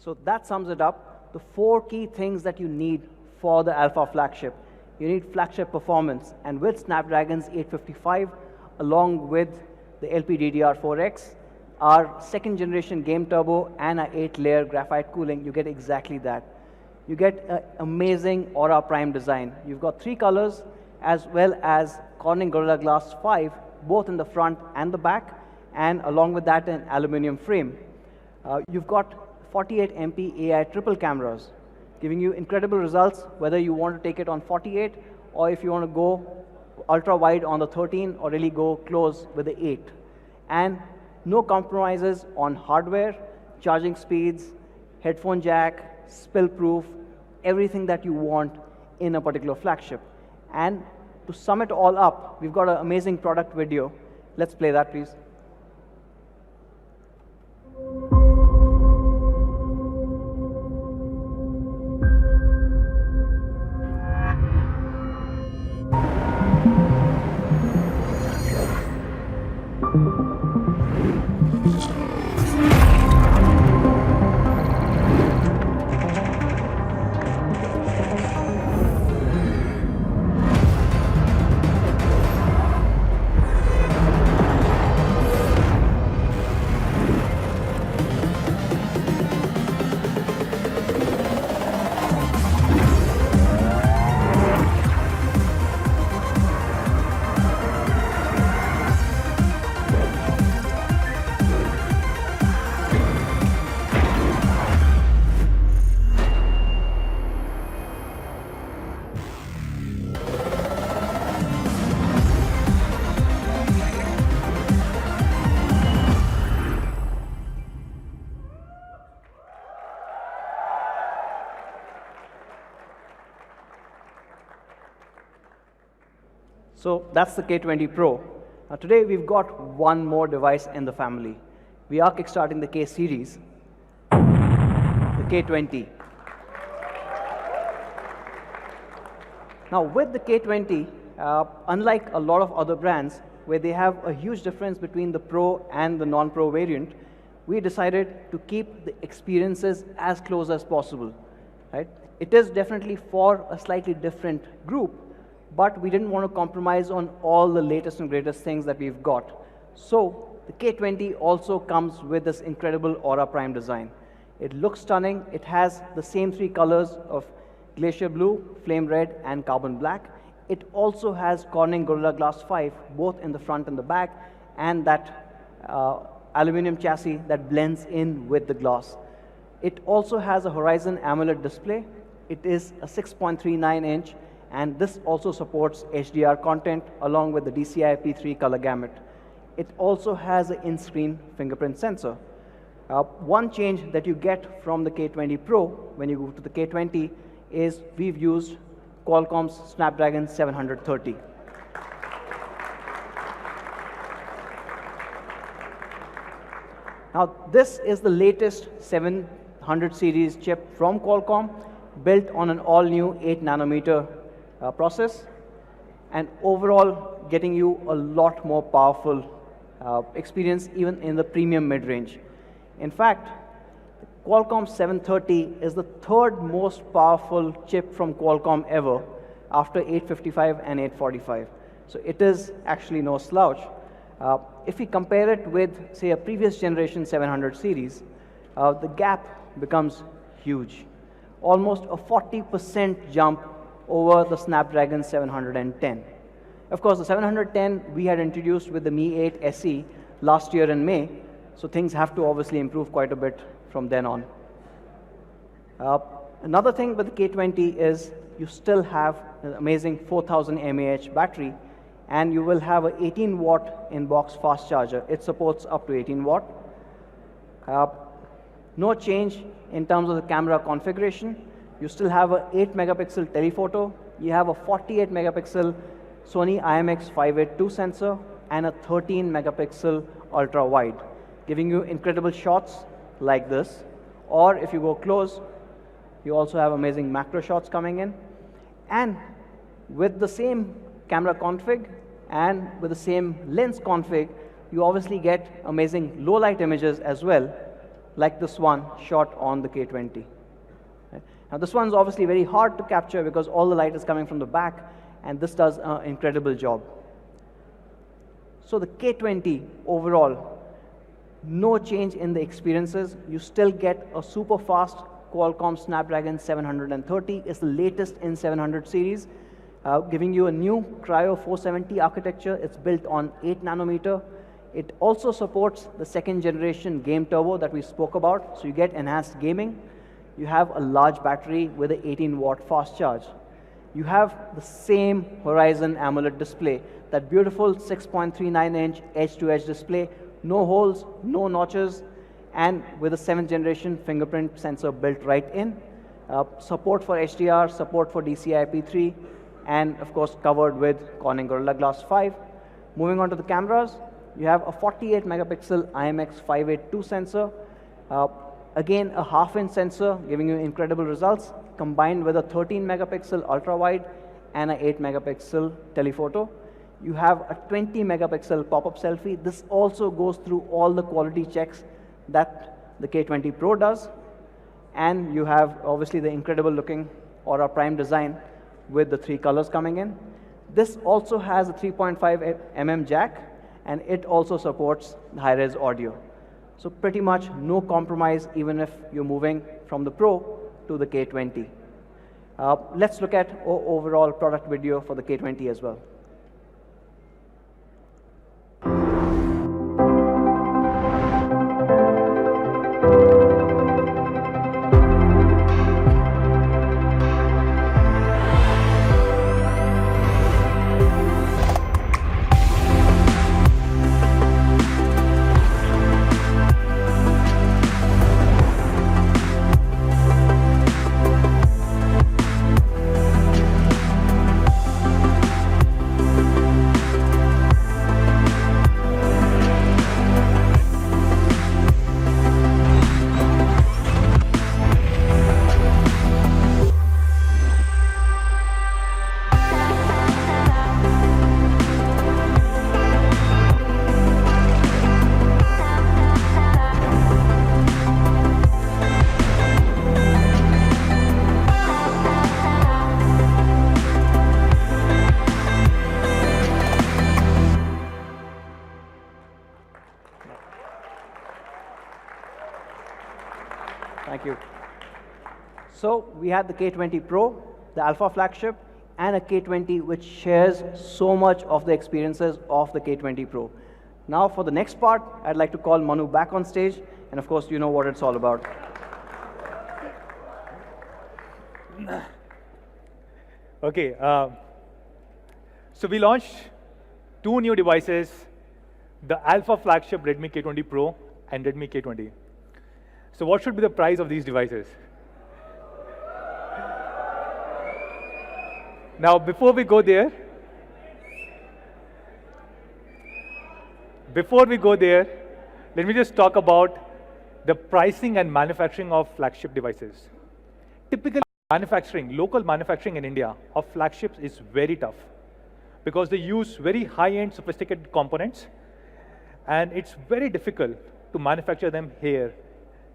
So that sums it up. The 4 key things that you need for the Alpha flagship. You need flagship performance, and with Snapdragon's 855, along with the LPDDR4X, our 2nd generation game turbo, and our 8-layer graphite cooling, you get exactly that. You get an amazing Aura Prime design. You've got 3 colors, as well as Corning Gorilla Glass 5, both in the front and the back, and along with that, an aluminum frame. You've got 48 MP AI triple cameras, giving you incredible results, whether you want to take it on 48 or if you want to go ultra wide on the 13 or really go close with the 8. And no compromises on hardware, charging speeds, headphone jack, spill proof, everything that you want in a particular flagship. And to sum it all up, we've got an amazing product video. Let's play that, please. So that's the K20 Pro. Now today we've got one more device in the family. We are kickstarting the K series, the K20. Now with the K20, unlike a lot of other brands where they have a huge difference between the Pro and the non-Pro variant, we decided to keep the experiences as close as possible. Right? It is definitely for a slightly different group, but we didn't want to compromise on all the latest and greatest things that we've got. So the K20 also comes with this incredible Aura Prime design. It looks stunning. It has the same three colors of Glacier Blue, Flame Red, and Carbon Black. It also has Corning Gorilla Glass 5, both in the front and the back, and that aluminum chassis that blends in with the glass. It also has a Horizon AMOLED display. It is a 6.39 inch, and this also supports HDR content along with the DCI-P3 color gamut. It also has an in-screen fingerprint sensor. One change that you get from the K20 Pro when you go to the K20 is we've used Qualcomm's Snapdragon 730. Now this is the latest 700 series chip from Qualcomm, built on an all-new 8 nanometer process, and overall getting you a lot more powerful experience even in the premium mid-range. In fact, Qualcomm 730 is the third most powerful chip from Qualcomm ever, after 855 and 845. So it is actually no slouch. If we compare it with, say, a previous generation 700 series, the gap becomes huge. Almost a 40% jump over the Snapdragon 710. Of course, the 710 we had introduced with the Mi 8 SE last year in May, so things have to obviously improve quite a bit from then on. Another thing with the K20 is you still have an amazing 4000 mAh battery, and you will have an 18 watt in-box fast charger. It supports up to 18 watt. No change in terms of the camera configuration. You still have an 8 megapixel telephoto. You have a 48 megapixel Sony IMX582 sensor and a 13 megapixel ultra wide, giving you incredible shots like this. Or if you go close, you also have amazing macro shots coming in. And with the same camera config and with the same lens config, you obviously get amazing low light images as well, like this one shot on the K20. Now this one's obviously very hard to capture because all the light is coming from the back, and this does an incredible job. So the K20 overall, no change in the experiences. You still get a super fast Qualcomm Snapdragon 730. It's the latest in 700 series, giving you a new Cryo 470 architecture. It's built on 8 nanometer. It also supports the second generation game turbo that we spoke about, so you get enhanced gaming. You have a large battery with an 18 watt fast charge. You have the same Horizon AMOLED display, that beautiful 6.39 inch edge-to-edge display, no holes, no notches, and with a 7th generation fingerprint sensor built right in. Support for HDR, support for DCI-P3, and of course covered with Corning Gorilla Glass 5. Moving on to the cameras, you have a 48 megapixel IMX582 sensor. Again, a half-inch sensor giving you incredible results, combined with a 13 megapixel ultra-wide and an 8 megapixel telephoto. You have a 20 megapixel pop-up selfie. This also goes through all the quality checks that the K20 Pro does. And you have obviously the incredible looking Aura Prime design with the 3 colors coming in. This also has a 3.5 mm jack, and it also supports high-res audio. So pretty much no compromise, even if you're moving from the Pro to the K20. Let's look at overall product video for the K20 as well. So we had the K20 Pro, the Alpha flagship, and a K20 which shares so much of the experiences of the K20 Pro. Now for the next part, I'd like to call Manu back on stage, and of course you know what it's all about. Okay, so we launched two new devices, the Alpha flagship Redmi K20 Pro and Redmi K20. So what should be the price of these devices? Now, before we go there, let me just talk about the pricing and manufacturing of flagship devices. Typically, local manufacturing in India of flagships is very tough because they use very high-end sophisticated components, and it's very difficult to manufacture them here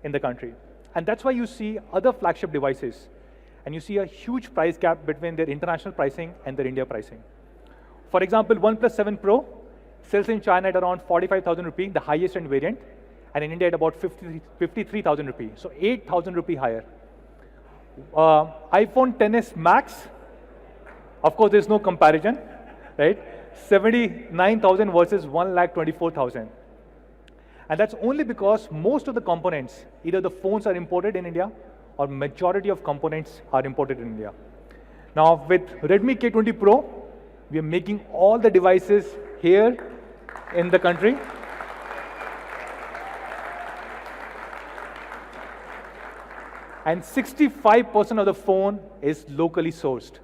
in the country. And that's why you see other flagship devices and you see a huge price gap between their international pricing and their India pricing. For example, OnePlus 7 Pro sells in China at around 45,000 rupee, the highest end variant, and in India at about 53,000 rupee, so 8,000 rupee higher. iPhone XS Max, of course there's no comparison, right? 79,000 versus 1,24,000. And that's only because most of the components, either the phones are imported in India or majority of components are imported in India. Now with Redmi K20 Pro, we are making all the devices here in the country. And 65% of the phone is locally sourced.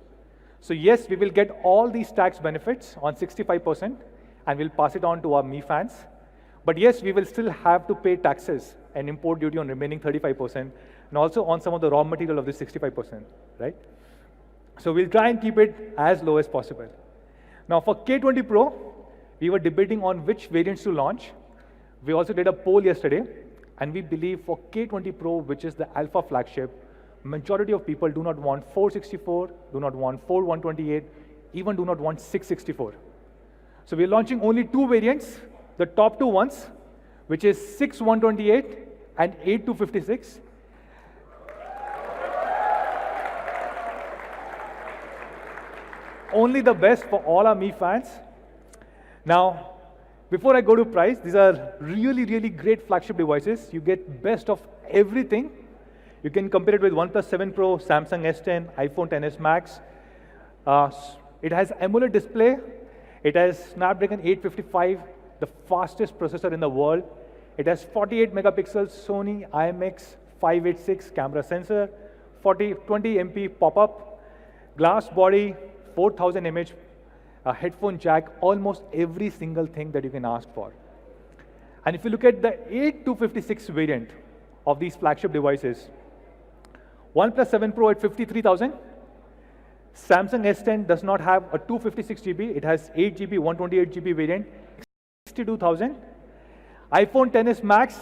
So yes, we will get all these tax benefits on 65% and we'll pass it on to our Mi fans. But yes, we will still have to pay taxes and import duty on remaining 35% and also on some of the raw material of this 65%, right? So we'll try and keep it as low as possible. Now for K20 Pro, we were debating on which variants to launch. We also did a poll yesterday, and we believe for K20 Pro, which is the Alpha flagship, majority of people do not want 464, do not want 4128, even do not want 664. So we're launching only two variants, the top two ones, which is 6128 and 8256. Only the best for all our Mi fans. Now, before I go to price, these are really, really great flagship devices. You get best of everything. You can compare it with OnePlus 7 Pro, Samsung S10, iPhone XS Max. It has AMOLED display. It has Snapdragon 855, the fastest processor in the world. It has 48 megapixels Sony IMX586 camera sensor, 20 MP pop-up, glass body, 4000 mAh headphone jack, almost every single thing that you can ask for. And if you look at the 8256 variant of these flagship devices, OnePlus 7 Pro at 53,000, Samsung S10 does not have a 256 GB, it has 8 GB, 128 GB variant, 62,000. iPhone XS Max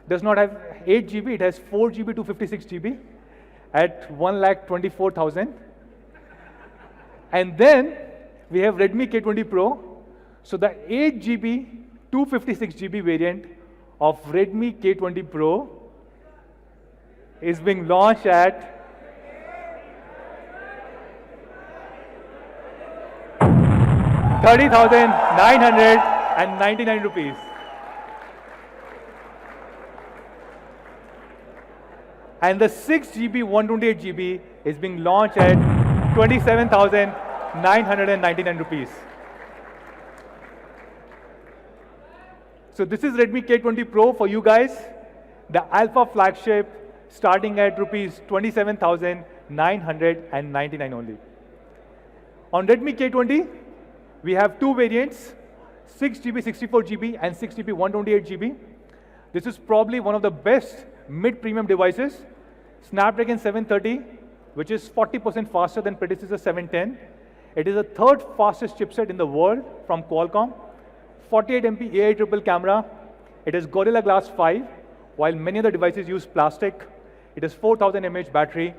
does not have 8 GB, it has 4 GB, 256 GB at 1,24,000. And then we have Redmi K20 Pro. So the 8 GB, 256 GB variant of Redmi K20 Pro is being launched at 30,999 rupees. And the 6 GB, 128 GB is being launched at 27,999 rupees. So this is Redmi K20 Pro for you guys, the Alpha flagship starting at rupees 27,999 only. On Redmi K20, we have two variants, 6 GB, 64 GB and 6 GB, 128 GB. This is probably one of the best mid-premium devices. Snapdragon 730, which is 40% faster than predecessor 710. It is the third fastest chipset in the world from Qualcomm. 48 MP AI triple camera. It has Gorilla Glass 5, while many other devices use plastic. It has 4,000 mAh battery.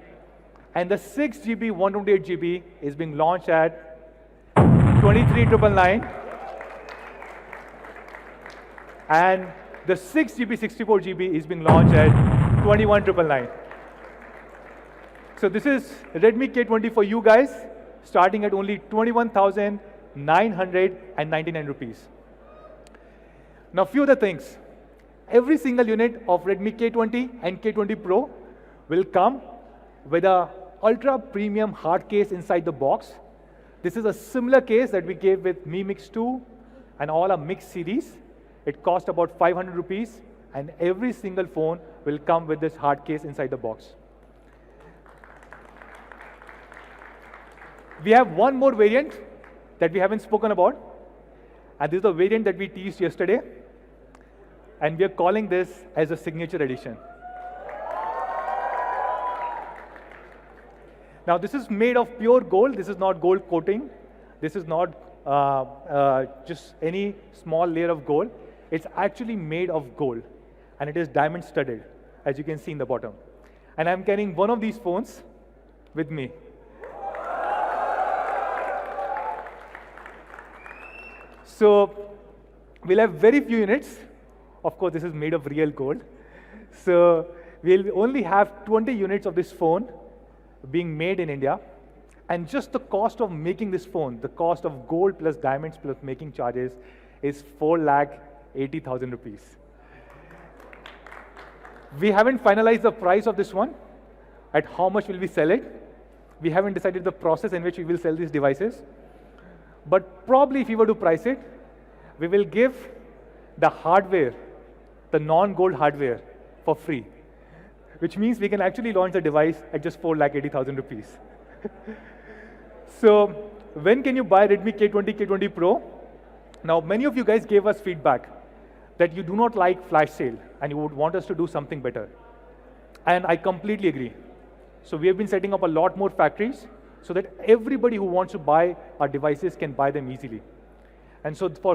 And the 6 GB, 128 GB is being launched at 23,999. And the 6 GB, 64 GB is being launched at 21,999. So this is Redmi K20 for you guys, starting at only 21,999 rupees. Now, few other things. Every single unit of Redmi K20 and K20 Pro will come with a ultra premium hard case inside the box. This is a similar case that we gave with Mi Mix 2 and all our Mix series. It cost about 500 rupees, and every single phone will come with this hard case inside the box. We have one more variant that we haven't spoken about, and this is the variant that we teased yesterday, and we are calling this as a signature edition. Now, this is made of pure gold. This is not gold coating. This is not just any small layer of gold. It's actually made of gold, and it is diamond studded, as you can see in the bottom. And I'm carrying one of these phones with me. So we'll have very few units. Of course, this is made of real gold. So we'll only have 20 units of this phone being made in India. And just the cost of making this phone, the cost of gold plus diamonds plus making charges, is 4,80,000 rupees. We haven't finalized the price of this one, at how much will we sell it. We haven't decided the process in which we will sell these devices. But probably if we were to price it, we will give the hardware, the non-gold hardware, for free, which means we can actually launch the device at just 4,80,000 rupees. So when can you buy Redmi K20, K20 Pro? Now, many of you guys gave us feedback that you do not like flash sale and you would want us to do something better. And I completely agree. So we have been setting up a lot more factories so that everybody who wants to buy our devices can buy them easily. And so for